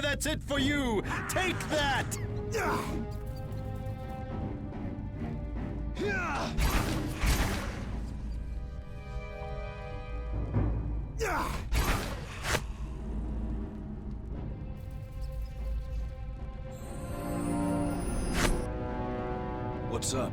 That's it for you! Take that! What's up?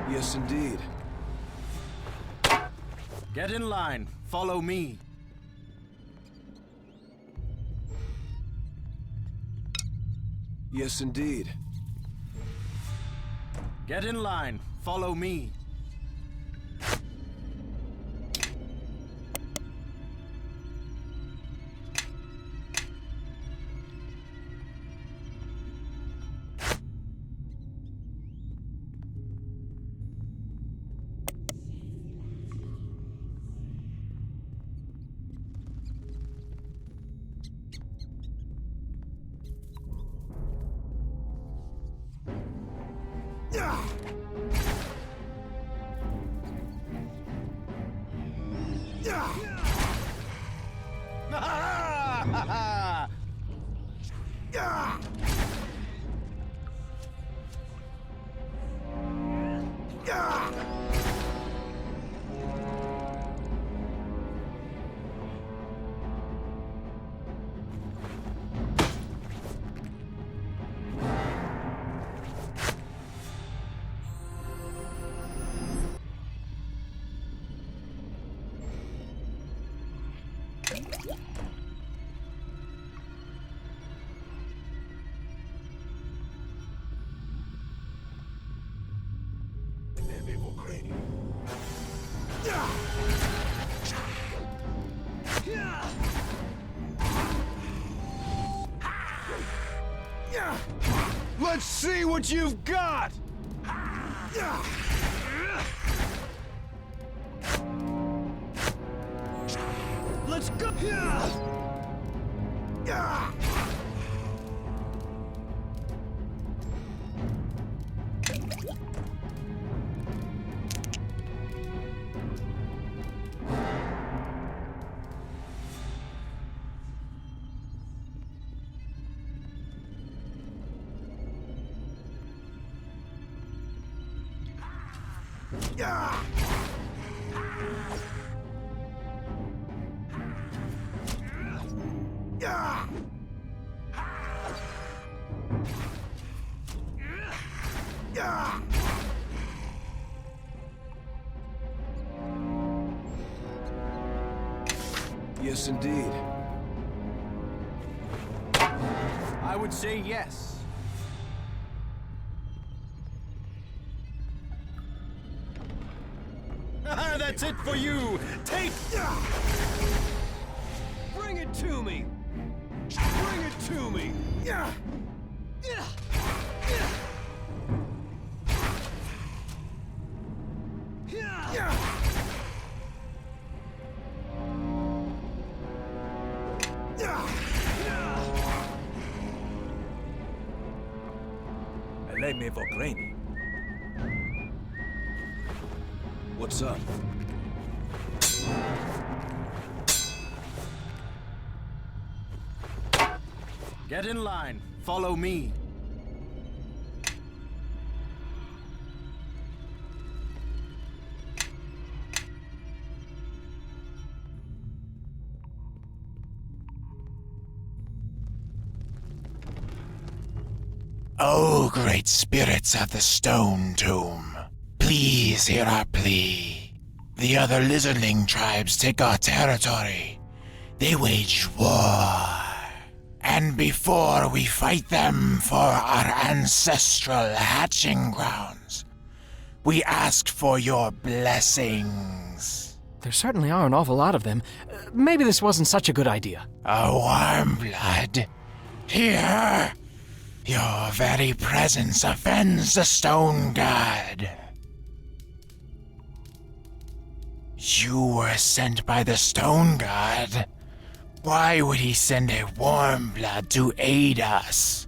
Yes, indeed. Get in line. Follow me. Yes, indeed. Get in line. Follow me. Let's see what you've got! Let's go! Yes, indeed. I would say yes. That's it for you! Take... Bring it to me! Bring it to me! What's up? Get in line. Follow me. O great spirits of the Stone Tomb, please hear our plea. The other lizardling tribes take our territory. They wage war. And before we fight them for our ancestral hatching grounds, we ask for your blessings. There certainly are an awful lot of them. Maybe this wasn't such a good idea. A warm blood. Here! Your very presence offends the stone god. You were sent by the stone god. Why would he send a warm blood to aid us?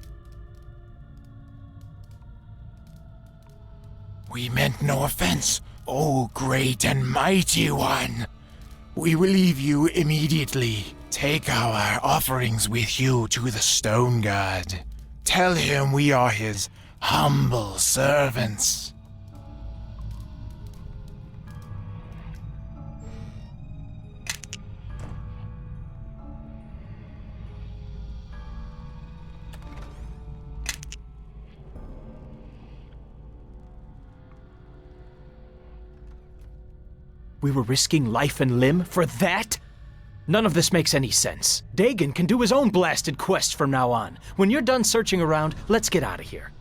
We meant no offense, O great and mighty one. We will leave you immediately. Take our offerings with you to the stone god. Tell him we are his humble servants. We were risking life and limb for that? None of this makes any sense. Dagon can do his own blasted quest from now on. When you're done searching around, let's get out of here.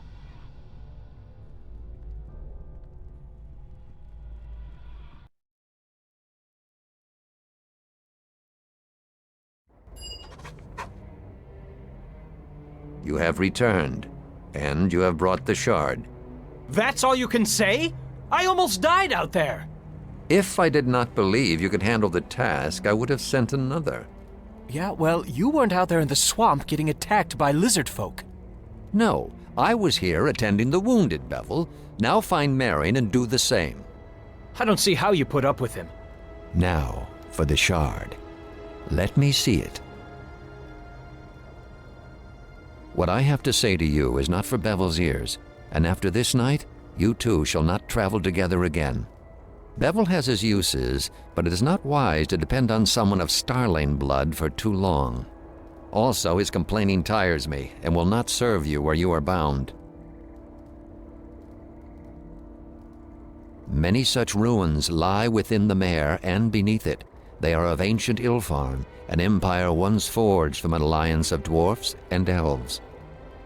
You have returned, and you have brought the shard. That's all you can say? I almost died out there! If I did not believe you could handle the task, I would have sent another. Yeah, well, you weren't out there in the swamp getting attacked by lizard folk. No, I was here attending the wounded, Bevel. Now find Marion and do the same. I don't see how you put up with him. Now, for the shard. Let me see it. What I have to say to you is not for Bevel's ears, and after this night, you two shall not travel together again. Bevel has his uses, but it is not wise to depend on someone of Starling blood for too long. Also, his complaining tires me and will not serve you where you are bound. Many such ruins lie within the mare and beneath it. They are of ancient Ilfarn, an empire once forged from an alliance of dwarfs and elves.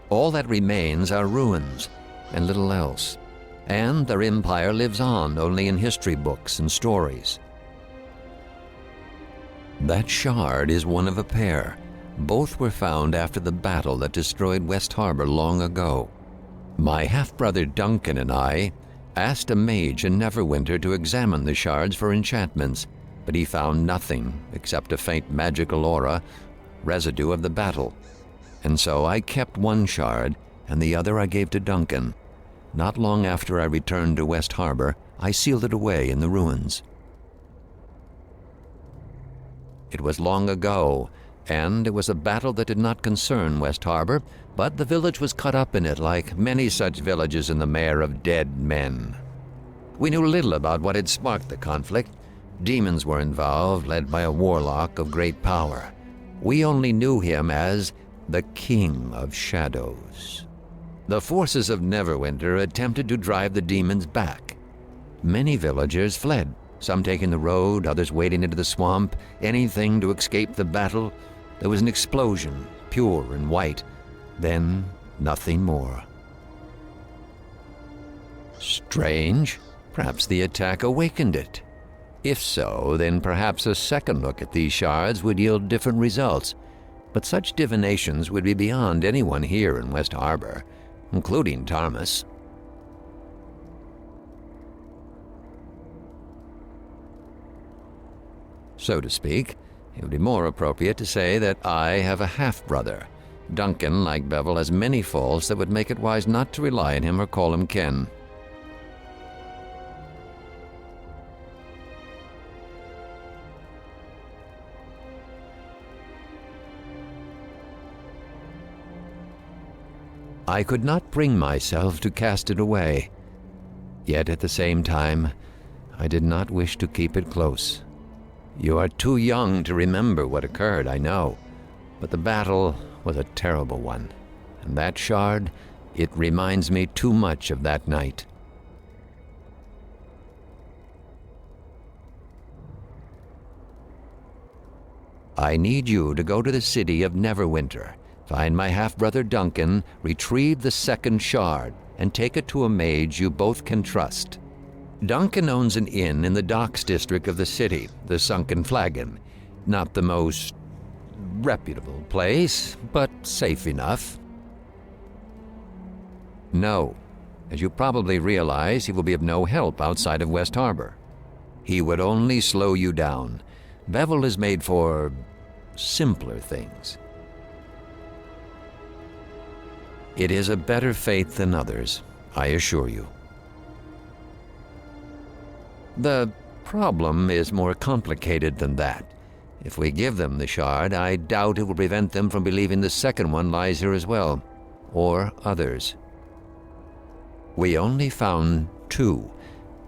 All that remains are ruins, and little else. And their empire lives on only in history books and stories. That shard is one of a pair. Both were found after the battle that destroyed West Harbor long ago. My half-brother Duncan and I asked a mage in Neverwinter to examine the shards for enchantments, but he found nothing except a faint magical aura, residue of the battle. And so I kept one shard, and the other I gave to Duncan. Not long after I returned to West Harbor, I sealed it away in the ruins. It was long ago, and it was a battle that did not concern West Harbor, but the village was caught up in it like many such villages in the Mare of Dead Men. We knew little about what had sparked the conflict. Demons were involved, led by a warlock of great power. We only knew him as the King of Shadows. The forces of Neverwinter attempted to drive the demons back. Many villagers fled, some taking the road, others wading into the swamp, anything to escape the battle. There was an explosion, pure and white, then nothing more. Strange. Perhaps the attack awakened it. If so, then perhaps a second look at these shards would yield different results. But such divinations would be beyond anyone here in West Harbor, including Tarmus. So to speak, it would be more appropriate to say that I have a half-brother. Duncan, like Bevel, has many faults that would make it wise not to rely on him or call him kin. I could not bring myself to cast it away. Yet at the same time, I did not wish to keep it close. You are too young to remember what occurred, I know, but the battle was a terrible one, and that shard, it reminds me too much of that night. I need you to go to the city of Neverwinter, find my half-brother Duncan, retrieve the second shard, and take it to a mage you both can trust. Duncan owns an inn in the docks district of the city, the Sunken Flagon. Not the most reputable place, but safe enough. No. As you probably realize, he will be of no help outside of West Harbor. He would only slow you down. Bevel is made for simpler things. It is a better fate than others, I assure you. The problem is more complicated than that. If we give them the shard, I doubt it will prevent them from believing the second one lies here as well, or others. We only found 2.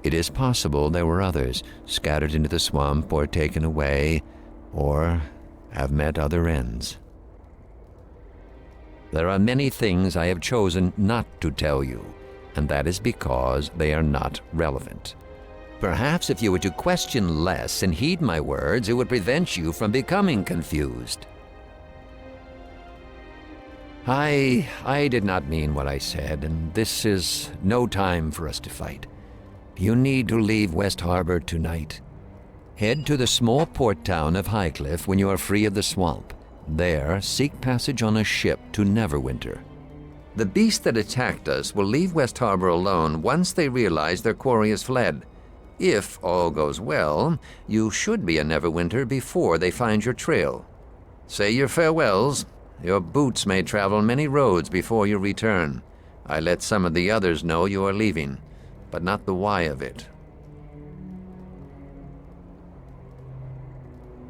It is possible there were others, scattered into the swamp or taken away, or have met other ends. There are many things I have chosen not to tell you, and that is because they are not relevant. Perhaps if you were to question less and heed my words, it would prevent you from becoming confused. I did not mean what I said, and this is no time for us to fight. You need to leave West Harbor tonight. Head to the small port town of Highcliff when you are free of the swamp. There, seek passage on a ship to Neverwinter. The beast that attacked us will leave West Harbor alone once they realize their quarry has fled. If all goes well, you should be in Neverwinter before they find your trail. Say your farewells. Your boots may travel many roads before you return. I let some of the others know you are leaving, but not the why of it.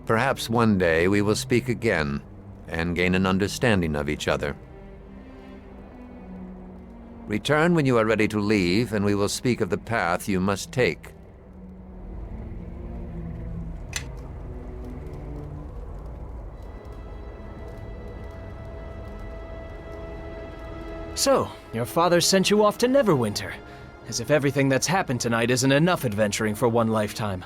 Perhaps one day we will speak again and gain an understanding of each other. Return when you are ready to leave, and we will speak of the path you must take. So, your father sent you off to Neverwinter, as if everything that's happened tonight isn't enough adventuring for one lifetime.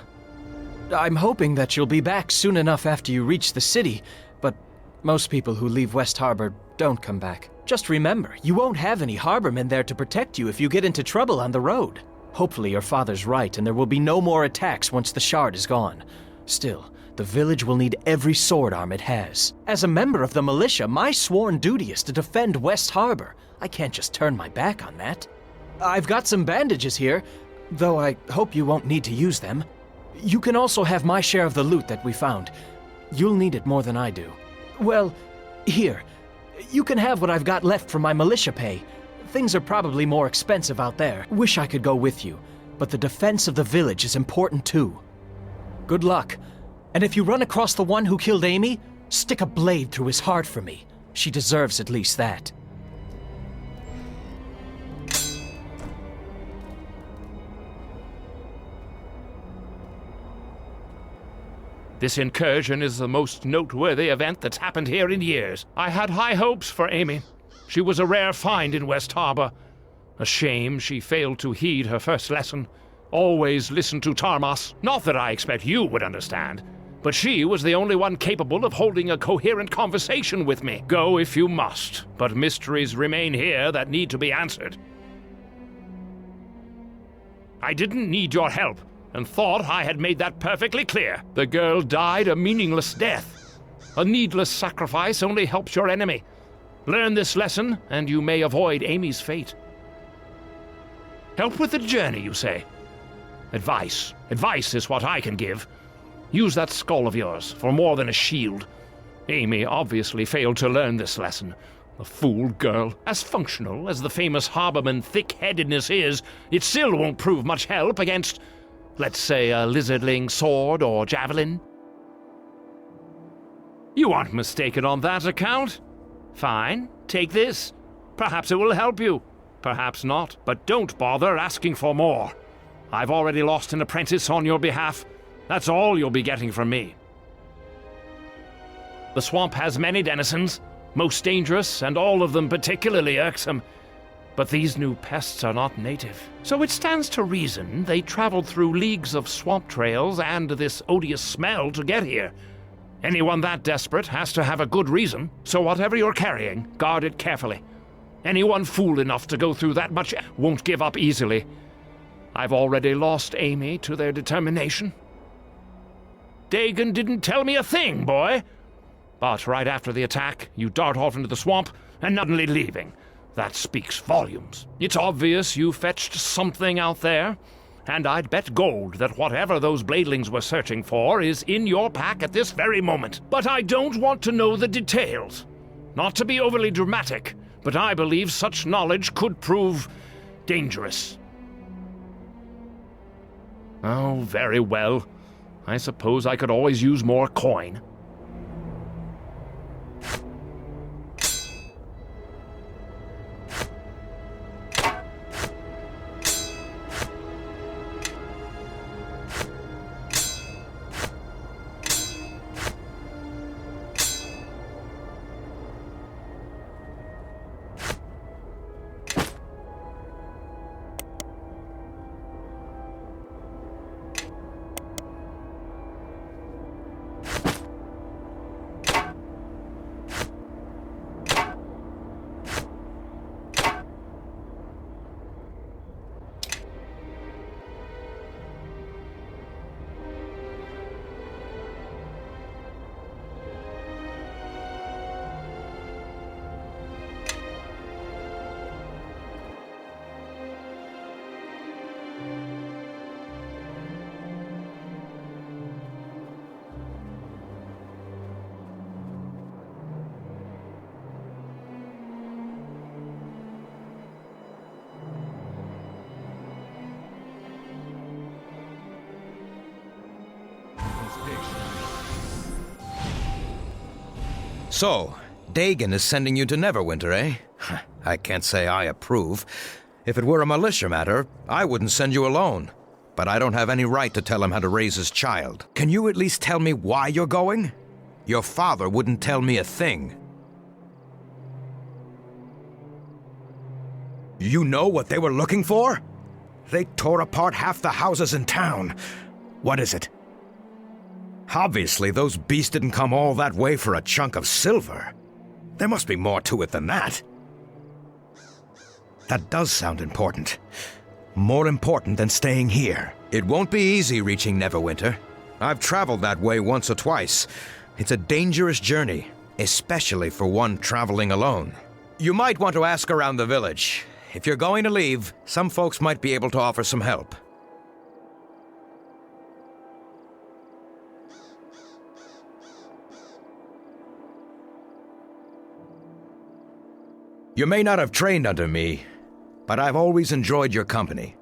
I'm hoping that you'll be back soon enough after you reach the city, but most people who leave West Harbor don't come back. Just remember, you won't have any harbormen there to protect you if you get into trouble on the road. Hopefully your father's right and there will be no more attacks once the shard is gone. Still, the village will need every sword arm it has. As a member of the militia, my sworn duty is to defend West Harbor. I can't just turn my back on that. I've got some bandages here, though I hope you won't need to use them. You can also have my share of the loot that we found. You'll need it more than I do. Well, here. You can have what I've got left from my militia pay. Things are probably more expensive out there. Wish I could go with you, but the defense of the village is important too. Good luck. And if you run across the one who killed Amy, stick a blade through his heart for me. She deserves at least that. This incursion is the most noteworthy event that's happened here in years. I had high hopes for Amy. She was a rare find in West Harbor. A shame she failed to heed her first lesson. Always listen to Tarmas. Not that I expect you would understand, but she was the only one capable of holding a coherent conversation with me. Go if you must, but mysteries remain here that need to be answered. I didn't need your help, and thought I had made that perfectly clear. The girl died a meaningless death. A needless sacrifice only helps your enemy. Learn this lesson, and you may avoid Amy's fate. Help with the journey, you say? Advice. Advice is what I can give. Use that skull of yours for more than a shield. Amy obviously failed to learn this lesson. The fool girl. As functional as the famous harborman thick-headedness is, it still won't prove much help against, let's say, a lizardling sword or javelin. You aren't mistaken on that account. Fine, take this. Perhaps it will help you. Perhaps not, but don't bother asking for more. I've already lost an apprentice on your behalf. That's all you'll be getting from me. The swamp has many denizens, most dangerous and all of them particularly irksome. But these new pests are not native. So it stands to reason they traveled through leagues of swamp trails and this odious smell to get here. Anyone that desperate has to have a good reason, so whatever you're carrying, guard it carefully. Anyone fool enough to go through that much won't give up easily. I've already lost Amy to their determination. Dagon didn't tell me a thing, boy. But right after the attack, you dart off into the swamp and suddenly leaving. That speaks volumes. It's obvious you fetched something out there, and I'd bet gold that whatever those bladelings were searching for is in your pack at this very moment. But I don't want to know the details. Not to be overly dramatic, but I believe such knowledge could prove dangerous. Oh, very well. I suppose I could always use more coin. So, Dagon is sending you to Neverwinter, eh? I can't say I approve. If it were a militia matter, I wouldn't send you alone. But I don't have any right to tell him how to raise his child. Can you at least tell me why you're going? Your father wouldn't tell me a thing. You know what they were looking for? They tore apart half the houses in town. What is it? Obviously, those beasts didn't come all that way for a chunk of silver. There must be more to it than that. That does sound important. More important than staying here. It won't be easy reaching Neverwinter. I've traveled that way once or twice. It's a dangerous journey, especially for one traveling alone. You might want to ask around the village. If you're going to leave, some folks might be able to offer some help. You may not have trained under me, but I've always enjoyed your company.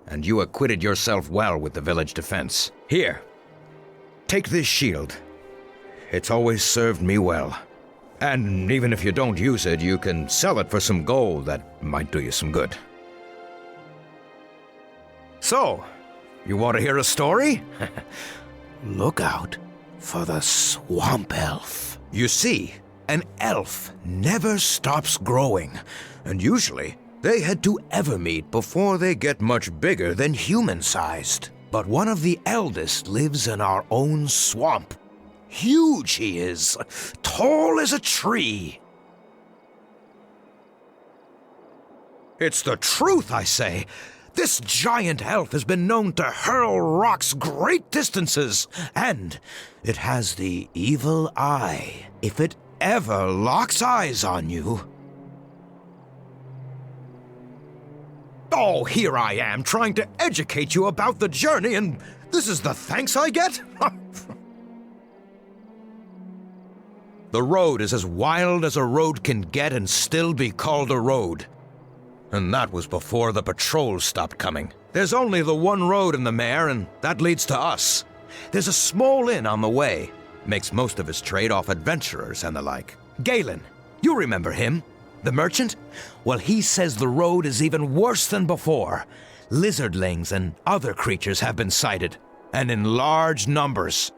And you acquitted yourself well with the village defense. Here, take this shield. It's always served me well. And even if you don't use it, you can sell it for some gold that might do you some good. So, you want to hear a story? Look out for the swamp elf. You see, an elf never stops growing, and usually they head to Evermeet before they get much bigger than human-sized. But one of the eldest lives in our own swamp. Huge he is, tall as a tree. It's the truth, I say. This giant elf has been known to hurl rocks great distances, and it has the evil eye. If it ever locks eyes on you... Oh, here I am, trying to educate you about the journey, and this is the thanks I get? The road is as wild as a road can get and still be called a road. And that was before the patrols stopped coming. There's only the one road in the mare, and that leads to us. There's a small inn on the way. Makes most of his trade off adventurers and the like. Galen, you remember him? The merchant? Well, he says the road is even worse than before. Lizardlings and other creatures have been sighted, and in large numbers.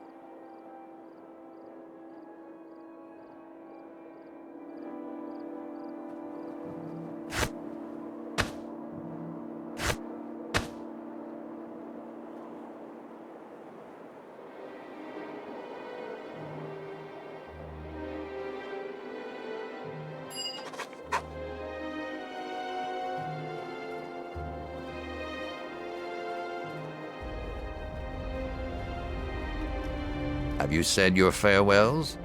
Have you said your farewells?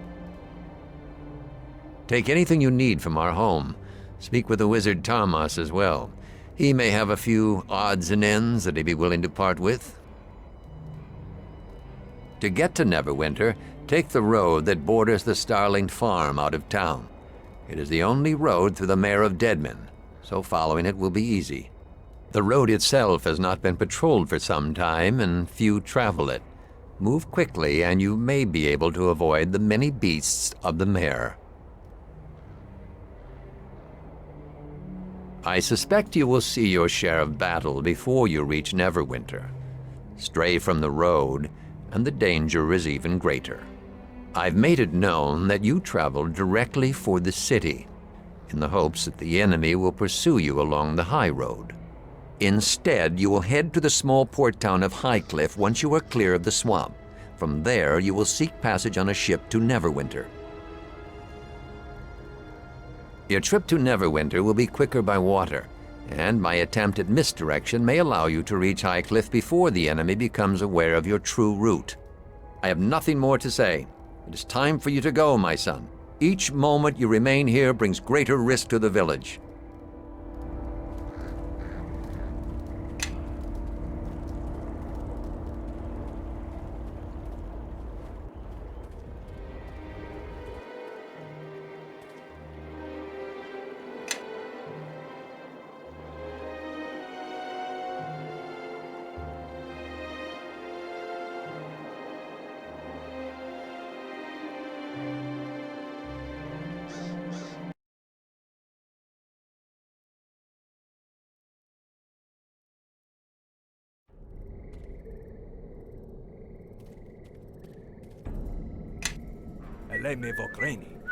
Take anything you need from our home. Speak with the wizard Tarmas as well. He may have a few odds and ends that he'd be willing to part with. To get to Neverwinter, take the road that borders the Starling Farm out of town. It is the only road through the Mare of Deadmen, so following it will be easy. The road itself has not been patrolled for some time, and few travel it. Move quickly, and you may be able to avoid the many beasts of the Mare. I suspect you will see your share of battle before you reach Neverwinter. Stray from the road, and the danger is even greater. I've made it known that you travel directly for the city, in the hopes that the enemy will pursue you along the high road. Instead, you will head to the small port town of Highcliff once you are clear of the swamp. From there, you will seek passage on a ship to Neverwinter. Your trip to Neverwinter will be quicker by water, and my attempt at misdirection may allow you to reach Highcliff before the enemy becomes aware of your true route. I have nothing more to say. It is time for you to go, my son. Each moment you remain here brings greater risk to the village. Eleme Vokraini.